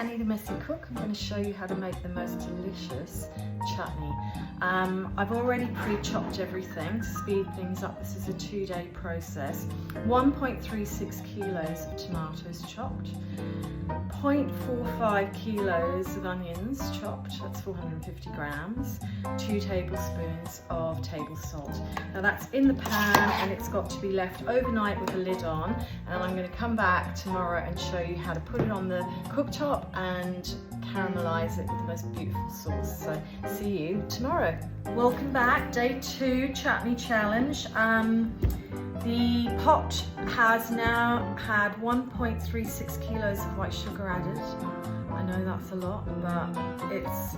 Annie the Messy Cook. I'm going to show you how to make the most delicious chutney. I've already pre-chopped everything to speed things up. This is a 2-day process. 1.36 kilos of tomatoes chopped, 0.45 kilos of onions chopped, that's 450 grams, 2 tablespoons of table salt. Now that's in the pan and it's got to be left overnight with the lid on, and I'm going to come back tomorrow and show you how to put it on the cooktop and caramelize it with the most beautiful sauce. So see you tomorrow. Welcome back, day 2 chutney challenge. The pot has now had 1.36 kilos of white sugar added. I know that's a lot, but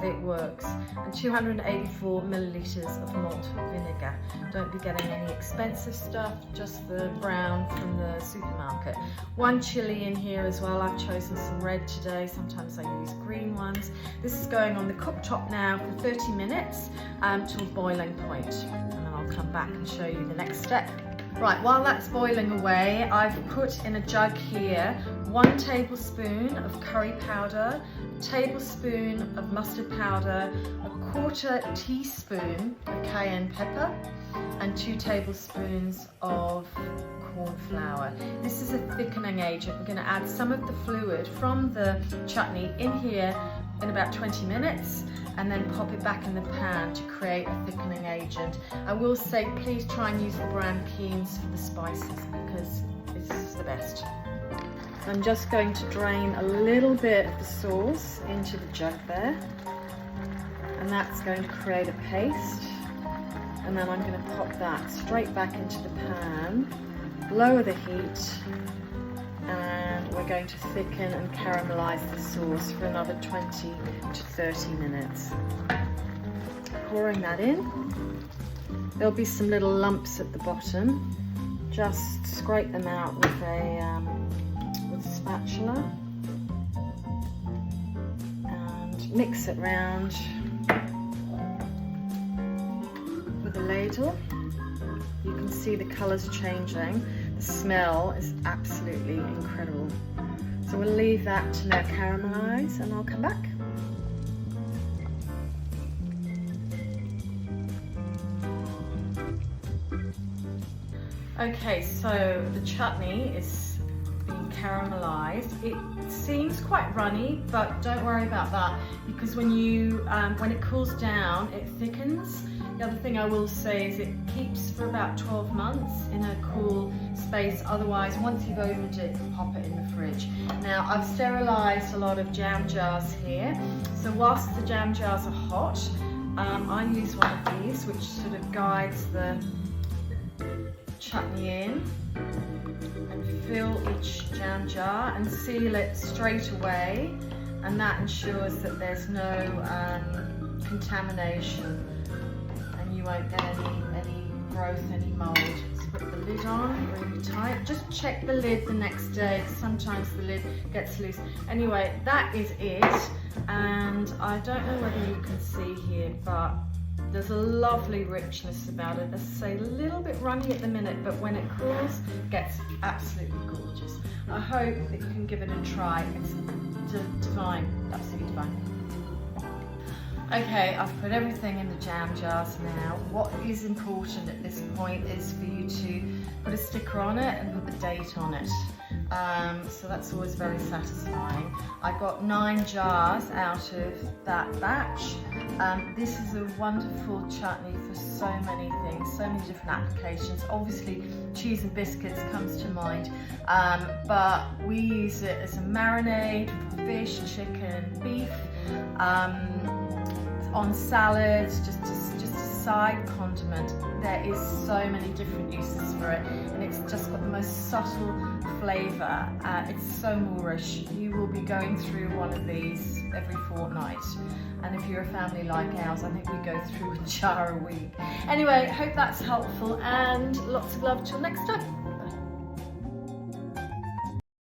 it works. And 284 millilitres of malt vinegar. Don't be getting any expensive stuff, just the brown from the supermarket. 1 chilli in here as well. I've chosen some red today. Sometimes I use green ones. This is going on the cooktop now for 30 minutes to a boiling point. And then I'll come back and show you the next step. Right, while that's boiling away, I've put in a jug here 1 tablespoon of curry powder, a tablespoon of mustard powder, a 1/4 teaspoon of cayenne pepper, and 2 tablespoons of corn flour. This is a thickening agent. We're going to add some of the fluid from the chutney in here in about 20 minutes and then pop it back in the pan to create a thickening agent. I will say please try and use the brown Keens for the spices because it's the best. I'm just going to drain a little bit of the sauce into the jug there, and that's going to create a paste, and then I'm going to pop that straight back into the pan, lower the heat, and we're going to thicken and caramelize the sauce for another 20 to 30 minutes. Pouring that in. There'll be some little lumps at the bottom. Just scrape them out with a spatula and mix it round with a ladle. You can see the colours changing. The smell is absolutely incredible. So we'll leave that to now caramelise and I'll come back. Okay, so the chutney is being caramelised. It seems quite runny, but don't worry about that because when it cools down, it thickens. The other thing I will say is it keeps for about 12 months in a cool space. Otherwise, once you've opened it, pop it in the fridge. Now, I've sterilised a lot of jam jars here. So whilst the jam jars are hot, I use one of these, which sort of guides the chutney in, and fill each jam jar and seal it straight away. And that ensures that there's no contamination. You won't get any growth, any mould. So put the lid on really tight. Just check the lid the next day. Sometimes the lid gets loose. Anyway, that is it. And I don't know whether you can see here, but there's a lovely richness about it. As I say, a little bit runny at the minute, but when it cools, it gets absolutely gorgeous. I hope that you can give it a try. It's divine, absolutely divine. Okay, I've put everything in the jam jars now. What is important at this point is for you to put a sticker on it and put the date on it. So that's always very satisfying. I got 9 jars out of that batch. This is a wonderful chutney for so many things, so many different applications. Obviously, cheese and biscuits comes to mind, but we use it as a marinade for fish, chicken, beef. On salads, just a side condiment. There is so many different uses for it, and it's just got the most subtle flavour. It's so Moorish. You will be going through one of these every fortnight, and if you're a family like ours, I think we go through a jar a week. Anyway, hope that's helpful, and lots of love till next time.